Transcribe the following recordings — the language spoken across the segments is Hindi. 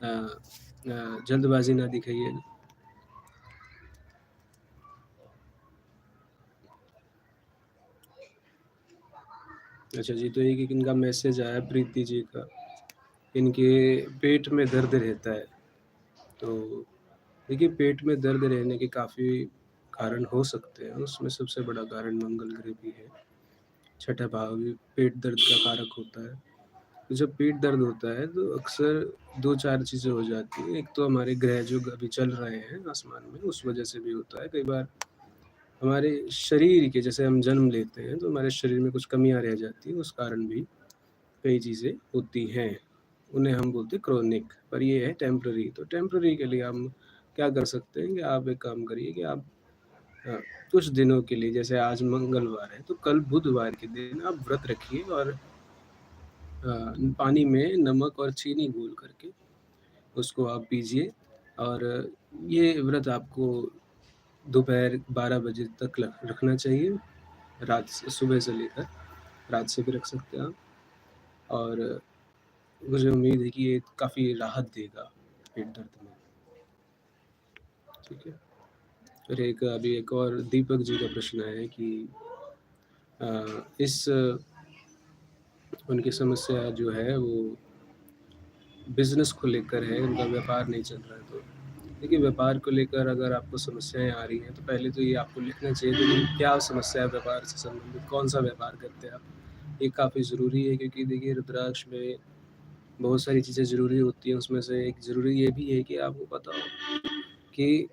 जल्दबाज़ी ना दिखाइए। अच्छा जी, तो एक इनका मैसेज आया प्रीति जी का, इनके पेट में दर्द रहता है। तो देखिए, पेट में दर्द रहने के काफ़ी कारण हो सकते हैं, उसमें सबसे बड़ा कारण मंगल ग्रह भी है। छठा भाव भी पेट दर्द का कारक होता है। तो जब पेट दर्द होता है तो अक्सर 2-4 चीज़ें हो जाती हैं। एक तो हमारे ग्रह जो अभी चल रहे हैं आसमान में, उस वजह से भी होता है। कई बार हमारे शरीर के, जैसे हम जन्म लेते हैं तो हमारे शरीर में कुछ कमियाँ रह जाती हैं, उस कारण भी कई चीज़ें होती हैं। उन्हें हम बोलते हैं क्रोनिक, पर ये है टेम्पररी। तो टेम्पररी के लिए हम क्या कर सकते हैं कि आप एक काम करिए कि आप अ, कुछ दिनों के लिए, जैसे आज मंगलवार है तो कल बुधवार के दिन आप व्रत रखिए और पानी में नमक और चीनी घोल करके उसको आप पीजिए। और ये व्रत आपको दोपहर 12 बजे तक रखना चाहिए, रात से, सुबह से लेकर रात से भी रख सकते हैं आप। और मुझे उम्मीद है कि ये काफ़ी राहत देगा पेट दर्द में। ठीक है। फिर एक और दीपक जी का प्रश्न है कि इस उनकी समस्या जो है वो बिज़नेस को लेकर है, उनका व्यापार नहीं चल रहा है। तो देखिए, व्यापार को लेकर अगर आपको समस्याएँ आ रही हैं तो पहले तो ये आपको लिखना चाहिए कि क्या समस्या है व्यापार से संबंधित, कौन-सा व्यापार करते हैं आप। ये काफ़ी ज़रूरी है, क्योंकि देखिए रुद्राक्ष में बहुत सारी चीज़ें ज़रूरी होती हैं, उसमें से एक ज़रूरी ये भी है कि आपको पता हो कि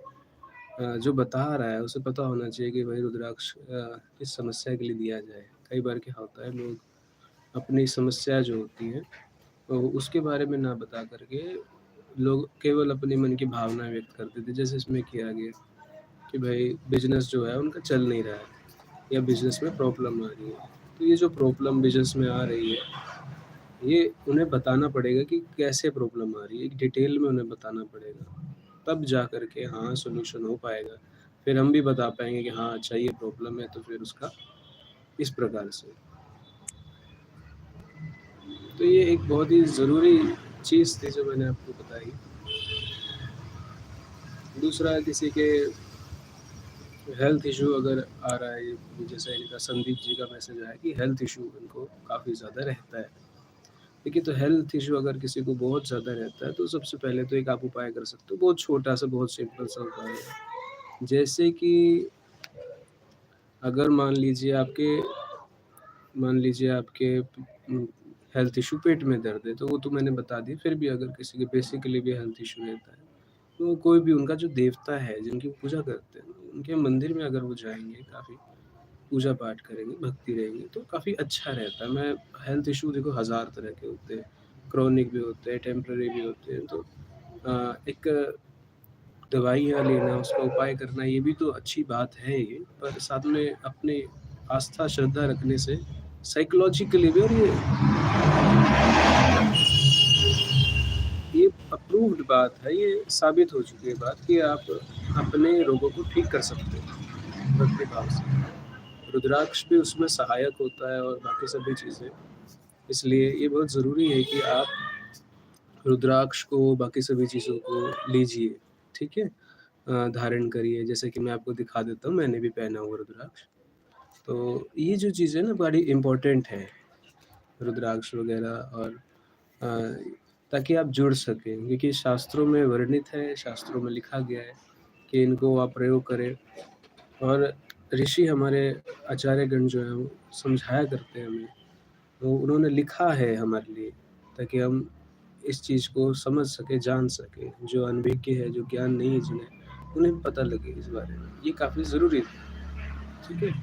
जो बता रहा है उसे पता होना चाहिए कि भाई रुद्राक्ष किस समस्या के लिए दिया जाए। कई बार क्या होता है, लोग अपनी समस्या जो होती है उसके बारे में ना बता कर के लोग केवल अपने मन की भावना व्यक्त करते थे। जैसे इसमें किया गया कि भाई बिज़नेस जो है उनका चल नहीं रहा है या बिज़नेस में प्रॉब्लम आ रही है। तो ये जो प्रॉब्लम बिज़नेस में आ रही है, ये उन्हें बताना पड़ेगा कि कैसे प्रॉब्लम आ रही है, एक डिटेल में उन्हें बताना पड़ेगा। तब जा कर के हाँ, सॉल्यूशन हो पाएगा। फिर हम भी बता पाएँगे कि हाँ, अच्छा ये प्रॉब्लम है तो फिर उसका इस प्रकार से। तो ये एक बहुत ही ज़रूरी चीज़ थी जो मैंने आपको बताई। दूसरा, किसी के हेल्थ इश्यू अगर आ रहा है, जैसे इनका संदीप जी का मैसेज आया कि हेल्थ इश्यू इनको काफ़ी ज़्यादा रहता है। देखिए, तो हेल्थ इश्यू अगर किसी को बहुत ज़्यादा रहता है तो सबसे पहले तो एक आप उपाय कर सकते हो, बहुत छोटा-सा, बहुत सिंपल सा उपाय है। जैसे कि अगर मान लीजिए आपके हेल्थ इश्यू पेट में दर्द है, तो वो तो मैंने बता दिया। फिर भी अगर किसी के बेसिकली भी हेल्थ इश्यू रहता है, तो कोई भी उनका जो देवता है, जिनकी पूजा करते हैं, उनके मंदिर में अगर वो जाएँगे, काफ़ी पूजा पाठ करेंगे, भक्ति रहेंगी, तो काफ़ी अच्छा रहता है। मैं हेल्थ इश्यू देखो हज़ार तरह के होते हैं, क्रॉनिक भी होते हैं, टेम्परेरी भी होते हैं। तो एक दवाइयाँ लेना, उसका उपाय करना, ये भी तो अच्छी बात है ये, पर साथ में अपने आस्था, श्रद्धा रखने से साइकोलॉजिकली भी, और ये अप्रूव्ड बात है, ये साबित हो चुकी है बात कि आप अपने रोगों को ठीक कर सकते हो भक्ति भाव से। रुद्राक्ष भी उसमें सहायक होता है और बाकी सभी चीज़ें। इसलिए ये बहुत ज़रूरी है कि आप रुद्राक्ष को, बाकी सभी चीज़ों को लीजिए, ठीक है? धारण करिए, जैसे कि मैं आपको दिखा देता हूँ, मैंने भी पहना हुआ रुद्राक्ष। तो ये जो चीज़ है ना, बड़ी इम्पोर्टेंट है, रुद्राक्ष वगैरह। और अ, ताकि आप जुड़ सकें, क्योंकि शास्त्रों में वर्णित है, शास्त्रों में लिखा गया है कि इनको आप प्रयोग करें। और ऋषि हमारे आचार्यगण जो हैं वो समझाया करते हैं हमें, तो उन्होंने लिखा है हमारे लिए, ताकि हम इस चीज़ को समझ सकें, जान सकें। जो अनभिज्ञ है, जो ज्ञान नहीं है जिन्हें, उन्हें पता लगे इस बारे में। ये काफ़ी ज़रूरी है, ठीक है?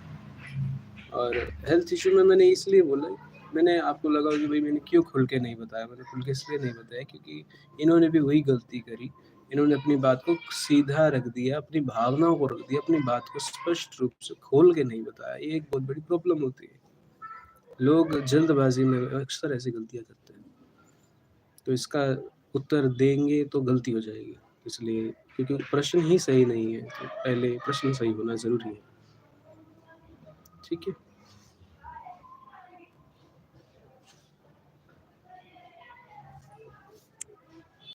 और हेल्थ इश्यू में मैंने इसलिए बोला, मैंने आपको लगा कि भाई मैंने क्यों खुल के नहीं बताया, मैंने खुल के इसलिए नहीं बताया क्योंकि इन्होंने भी वही गलती करी। इन्होंने अपनी बात को सीधा रख दिया, अपनी भावनाओं को रख दिया, अपनी बात को स्पष्ट रूप से खोल के नहीं बताया। ये एक बहुत बड़ी प्रॉब्लम होती है। लोग जल्दबाज़ी में अक्सर ऐसी गलतियाँ करते हैं। तो इसका उत्तर देंगे तो गलती हो जाएगी। इसलिए, क्योंकि प्रश्न ही सही नहीं है, तो पहले प्रश्न सही होना ज़रूरी है। ठीक है?